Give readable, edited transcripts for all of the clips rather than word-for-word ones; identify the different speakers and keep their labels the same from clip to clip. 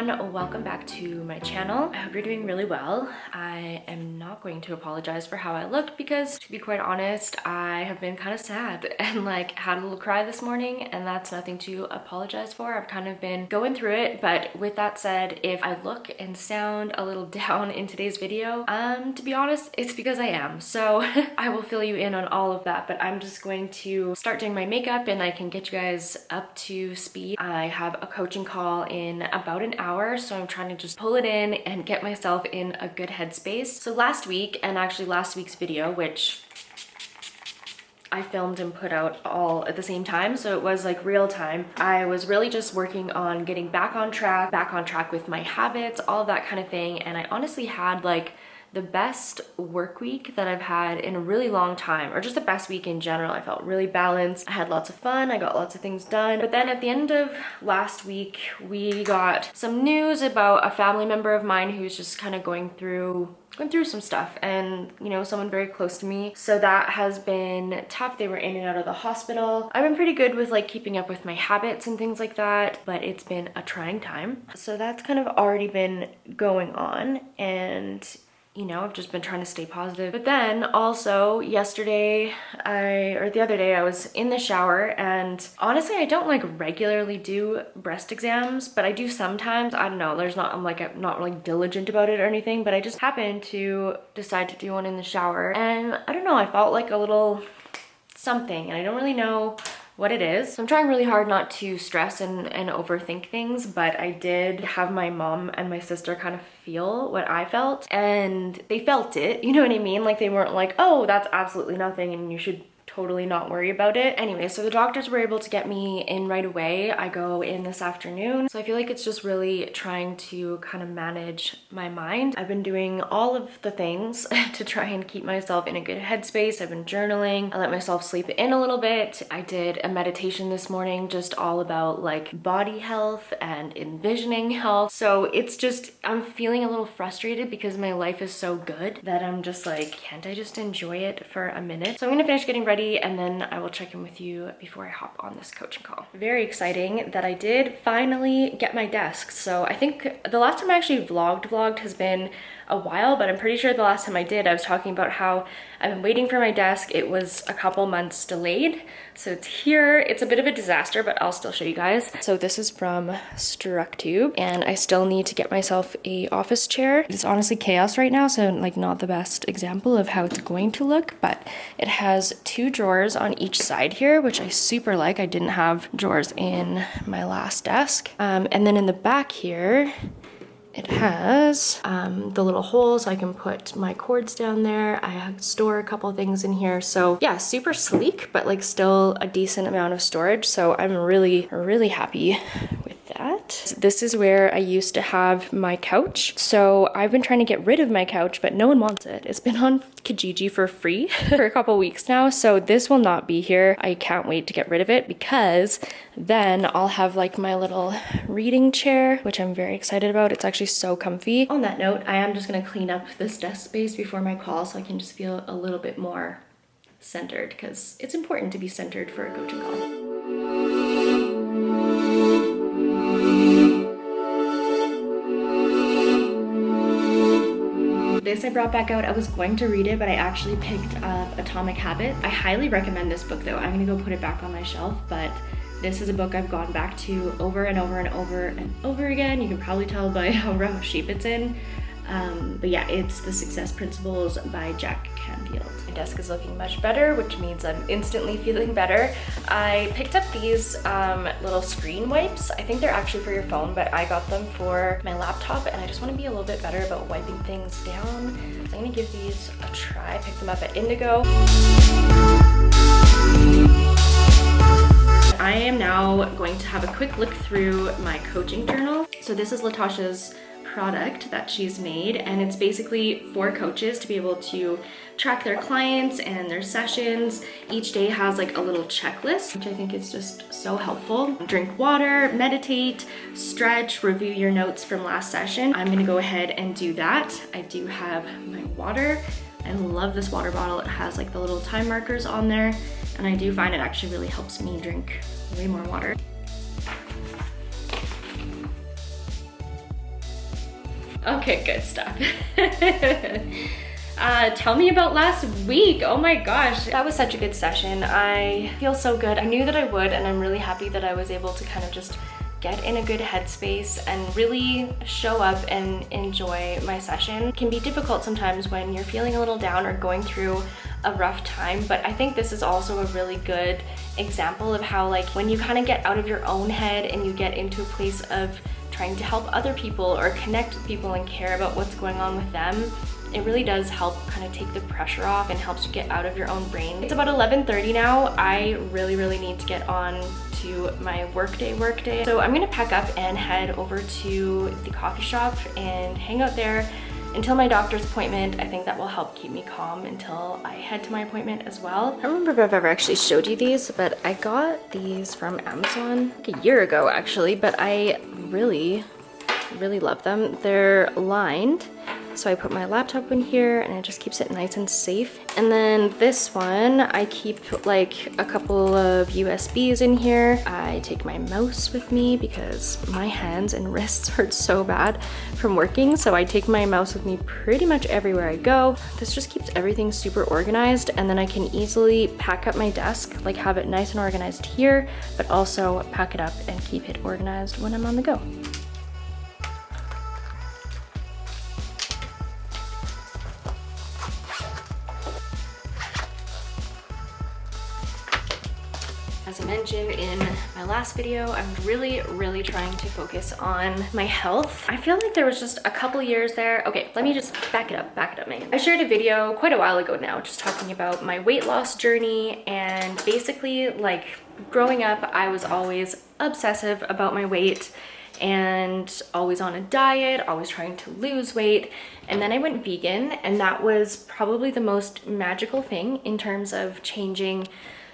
Speaker 1: everyone, welcome back to my channel. I hope you're doing really well. I am not going to apologize for how I look because, to be quite honest, I have been kind of sad and like had a little cry this morning, and that's nothing to apologize for. I've kind of been going through it, but with that said, if I look and sound a little down in today's video, to be honest, it's because I am. So I will fill you in on all of that, but I'm just going to start doing my makeup and I can get you guys up to speed. I have a coaching call in about an hour, so I'm trying to just pull it in and get myself in a good headspace. So last week, and actually last week's video, which I filmed and put out all at the same time, so it was like real time. I was really just working on getting back on track with my habits, all of that kind of thing, and I honestly had like the best work week that I've had in a really long time, or just the best week in general. I felt really balanced. I had lots of fun. I got lots of things done. But then at the end of last week, we got some news about a family member of mine who's just kind of going through some stuff, and you know, someone very close to me. So that has been tough. They were in and out of the hospital. I've been pretty good with like keeping up with my habits and things like that, but it's been a trying time. So that's kind of already been going on, and you know, I've just been trying to stay positive. But then also the other day, I was in the shower, and honestly, I don't like regularly do breast exams, but I do sometimes. I don't know, I'm not really diligent about it or anything, but I just happened to decide to do one in the shower. And I don't know, I felt like a little something, and I don't really know what it is. So I'm trying really hard not to stress and overthink things, but I did have my mom and my sister kind of feel what I felt, and they felt it, you know what I mean? Like they weren't like, oh, that's absolutely nothing and you should totally not worry about it. Anyway, so the doctors were able to get me in right away. I go in this afternoon. So I feel like it's just really trying to kind of manage my mind. I've been doing all of the things to try and keep myself in a good headspace. I've been journaling. I let myself sleep in a little bit. I did a meditation this morning, just all about like body health and envisioning health. So it's just, I'm feeling a little frustrated because my life is so good that I'm just like, can't I just enjoy it for a minute? So I'm gonna finish getting ready, and then I will check in with you before I hop on this coaching call. Very exciting that I did finally get my desk. So I think the last time I actually vlogged has been a while, but I'm pretty sure the last time I did, I was talking about how I've been waiting for my desk. It was a couple months delayed. So it's here. It's a bit of a disaster, but I'll still show you guys. So this is from Strappy, and I still need to get myself a office chair. It's honestly chaos right now, so like not the best example of how it's going to look, but it has 2 drawers on each side here, which I super like. I didn't have drawers in my last desk. And then in the back here, it has the little hole so I can put my cords down there. I store a couple things in here. So yeah, super sleek, but like still a decent amount of storage. So I'm really, really happy with that. This is where I used to have my couch. So I've been trying to get rid of my couch, but no one wants it. It's been on Kijiji for free for a couple weeks now. So this will not be here. I can't wait to get rid of it because then I'll have like my little reading chair, which I'm very excited about. It's actually so comfy. On that note, I am just gonna clean up this desk space before my call so I can just feel a little bit more centered, because it's important to be centered for a coaching call. This I brought back out. I was going to read it, but I actually picked up Atomic Habits. I highly recommend this book though. I'm gonna go put it back on my shelf, but this is a book I've gone back to over and over and over and over again. You can probably tell by how rough shape it's in. But yeah, it's The Success Principles by Jack Canfield. My desk is looking much better, which means I'm instantly feeling better. I picked up these little screen wipes. I think they're actually for your phone, but I got them for my laptop, and I just want to be a little bit better about wiping things down. So I'm gonna give these a try. I picked them up at Indigo. I am now going to have a quick look through my coaching journal. So this is Latasha's product that she's made, and it's basically for coaches to be able to track their clients and their sessions. Each day has like a little checklist, which I think is just so helpful. Drink water, meditate, stretch, review your notes from last session. I'm gonna go ahead and do that. I do have my water. I love this water bottle. It has like the little time markers on there, and I do find it actually really helps me drink way more water. Okay, good stuff. Tell me about last week. Oh my gosh, that was such a good session. I feel so good. I knew that I would, and I'm really happy that I was able to kind of just get in a good headspace and really show up and enjoy my session. It can be difficult sometimes when you're feeling a little down or going through a rough time, but I think this is also a really good example of how, like, when you kind of get out of your own head and you get into a place of trying to help other people or connect with people and care about what's going on with them, it really does help kind of take the pressure off and helps you get out of your own brain. It's about 11:30 now. I really need to get on to my workday. So I'm gonna pack up and head over to the coffee shop and hang out there until my doctor's appointment. I think that will help keep me calm until I head to my appointment as well. I don't remember if I've ever actually showed you these, but I got these from Amazon like a year ago actually, but I really love them. They're lined. So I put my laptop in here and it just keeps it nice and safe. And then this one, I keep like a couple of USBs in here. I take my mouse with me because my hands and wrists hurt so bad from working. So I take my mouse with me pretty much everywhere I go. This just keeps everything super organized, and then I can easily pack up my desk, like have it nice and organized here, but also pack it up and keep it organized when I'm on the go. As I mentioned in my last video, I'm really trying to focus on my health. I feel like there was just a couple years there. Okay, let me just back it up, man. I shared a video quite a while ago now, just talking about my weight loss journey, and basically, like, growing up, I was always obsessive about my weight and always on a diet, always trying to lose weight. And then I went vegan, and that was probably the most magical thing in terms of changing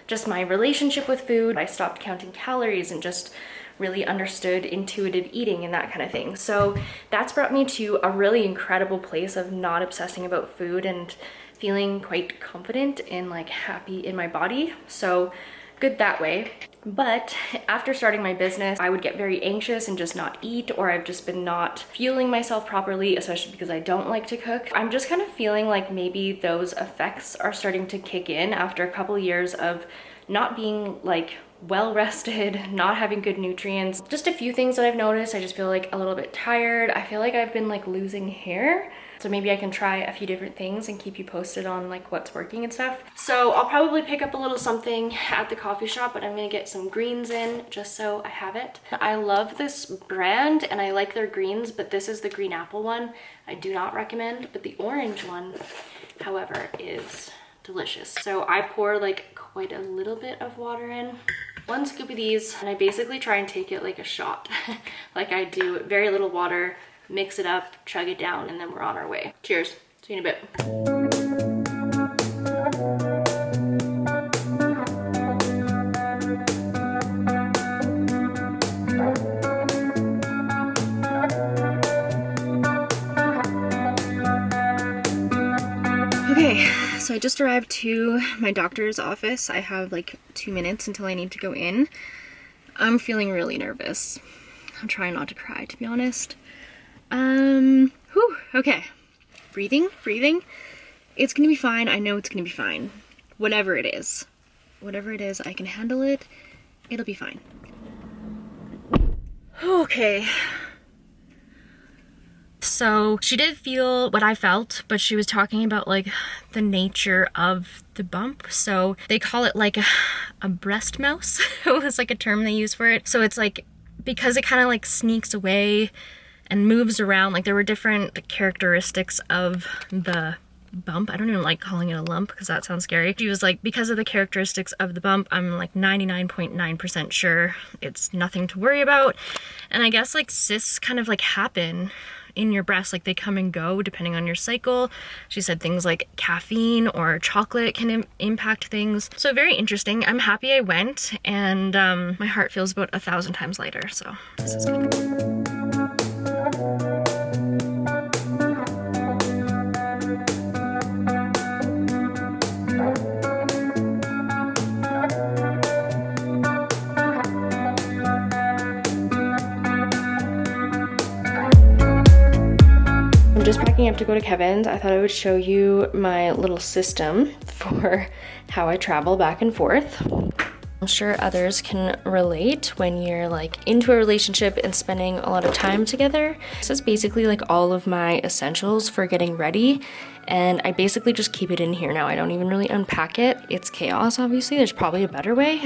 Speaker 1: just my relationship with food. I stopped counting calories and just really understood intuitive eating and that kind of thing. So that's brought me to a really incredible place of not obsessing about food and feeling quite confident and like happy in my body. So good that way. But after starting my business, I would get very anxious and just not eat, or I've just been not fueling myself properly, especially because I don't like to cook. I'm just kind of feeling like maybe those effects are starting to kick in after a couple years of not being like well rested, not having good nutrients. Just a few things that I've noticed. I just feel like a little bit tired. I feel like I've been like losing hair. So maybe I can try a few different things and keep you posted on like what's working and stuff. So I'll probably pick up a little something at the coffee shop, but I'm gonna get some greens in just so I have it. I love this brand and I like their greens, but this is the green apple one. I do not recommend, but the orange one, however, is delicious. So I pour like quite a little bit of water in. 1 scoop of these, and I basically try and take it like a shot. Like I do very little water, mix it up, chug it down, and then we're on our way. Cheers. See you in a bit. Okay, so I just arrived to my doctor's office. I have like 2 minutes until I need to go in. I'm feeling really nervous. I'm trying not to cry, to be honest. Okay. Breathing. It's gonna be fine. I know it's gonna be fine. Whatever it is, I can handle it. It'll be fine. Okay. So she did feel what I felt, but she was talking about like the nature of the bump. So they call it like a breast mouse. It was like a term they use for it. So it's like, because it kind of like sneaks away and moves around, like there were different characteristics of the bump. I don't even like calling it a lump because that sounds scary. She was like, because of the characteristics of the bump, I'm like 99.9% sure it's nothing to worry about. And I guess like cysts kind of like happen in your breast, like they come and go depending on your cycle. She said things like caffeine or chocolate can impact things. So very interesting. I'm happy I went, and my heart feels about 1,000 times lighter, so this is good. up to go to Kevin's, I thought I would show you my little system for how I travel back and forth. I'm sure others can relate when you're like into a relationship and spending a lot of time together. This is basically like all of my essentials for getting ready, and I basically just keep it in here now. I don't even really unpack it. It's chaos, obviously. There's probably a better way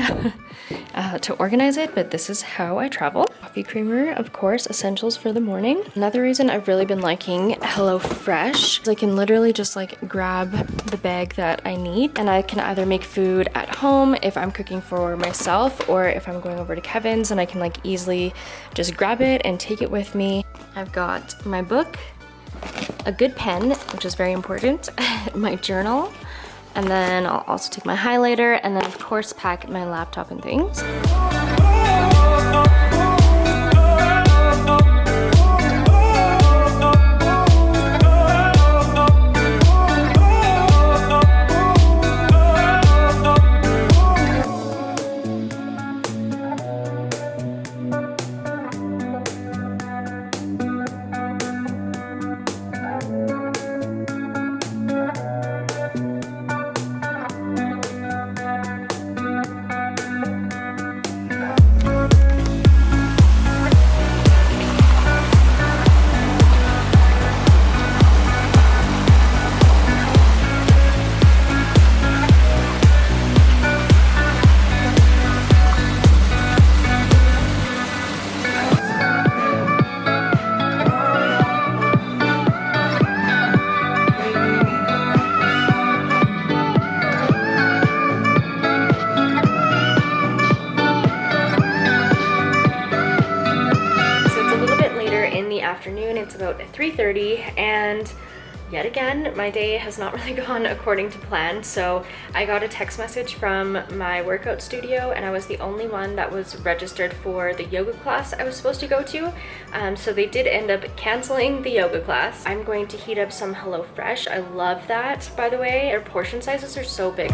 Speaker 1: to organize it, but this is how I travel. Coffee creamer, of course, essentials for the morning. Another reason I've really been liking HelloFresh is I can literally just like grab the bag that I need, and I can either make food at home if I'm cooking for myself, or if I'm going over to Kevin's, and I can like easily just grab it and take it with me. I've got my book, a good pen, which is very important, my journal, and then I'll also take my highlighter, and then of course pack my laptop and things. It's about 3:30, and yet again, my day has not really gone according to plan. So I got a text message from my workout studio, and I was the only one that was registered for the yoga class I was supposed to go to. So they did end up canceling the yoga class. I'm going to heat up some HelloFresh. I love that, by the way. Their portion sizes are so big.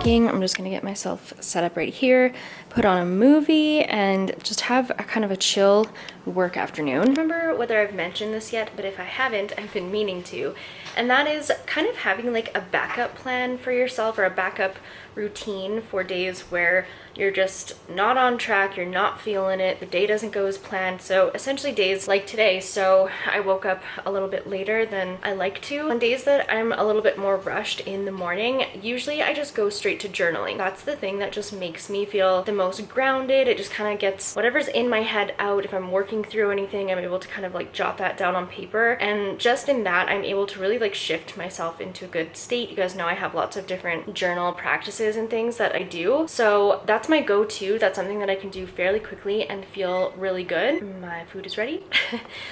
Speaker 1: I'm just gonna get myself set up right here, put on a movie, and just have a kind of a chill work afternoon. I don't remember whether I've mentioned this yet, but if I haven't, I've been meaning to. And that is kind of having like a backup plan for yourself, or a backup routine for days where you're just not on track, you're not feeling it, the day doesn't go as planned. So essentially days like today. So I woke up a little bit later than I like to. On days that I'm a little bit more rushed in the morning, usually I just go straight to journaling. That's the thing that just makes me feel the most grounded. It just kind of gets whatever's in my head out. If I'm working through anything, I'm able to kind of like jot that down on paper, and just in that I'm able to really like shift myself into a good state. You guys know I have lots of different journal practices and things that I do, so that's my go-to. That's something that I can do fairly quickly and feel really good. My food is ready.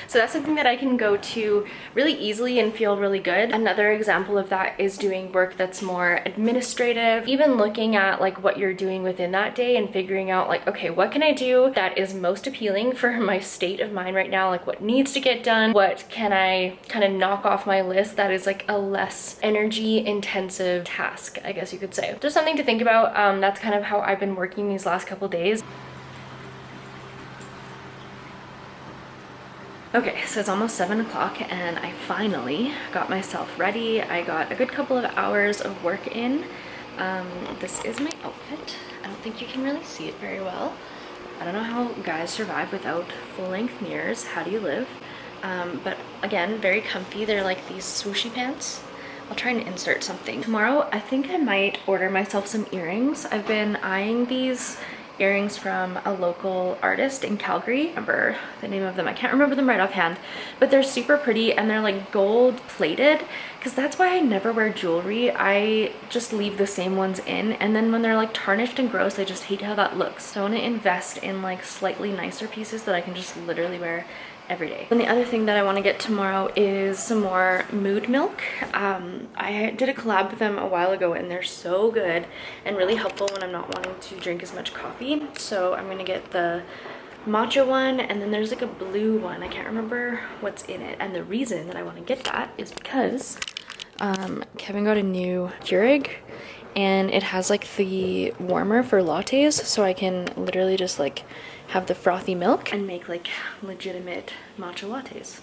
Speaker 1: So that's something that I can go to really easily and feel really good. Another example of that is doing work that's more administrative, even looking at like what you're doing within that day and figuring out like, okay, what can I do that is most appealing for my state of mind right now? Like what needs to get done? What can I kind of knock off my list that is like a less energy intensive task, I guess you could say. Just something to think about. That's kind of how I've been working these last couple days. Okay, so it's almost 7 o'clock and I finally got myself ready. I got a good couple of hours of work in. This is my outfit. I don't think you can really see it very well. I don't know how guys survive without full-length mirrors. How do you live? But again, very comfy. They're like these swooshy pants. I'll try and insert something. Tomorrow, I think I might order myself some earrings. I've been eyeing these earrings from a local artist in Calgary. I remember the name of them. I can't remember them right offhand, but they're super pretty and they're like gold plated, because that's why I never wear jewelry. I just leave the same ones in, and then when they're like tarnished and gross, I just hate how that looks. So I want to invest in like slightly nicer pieces that I can just literally wear every day. And the other thing that I want to get tomorrow is some more Mood Milk. I did a collab with them a while ago and they're so good and really helpful when I'm not wanting to drink as much coffee. So I'm gonna get the matcha one, and then there's like a blue one. I can't remember what's in it. And the reason that I want to get that is because Kevin got a new Keurig, and it has like the warmer for lattes, so I can literally just like have the frothy milk and make like legitimate matcha lattes.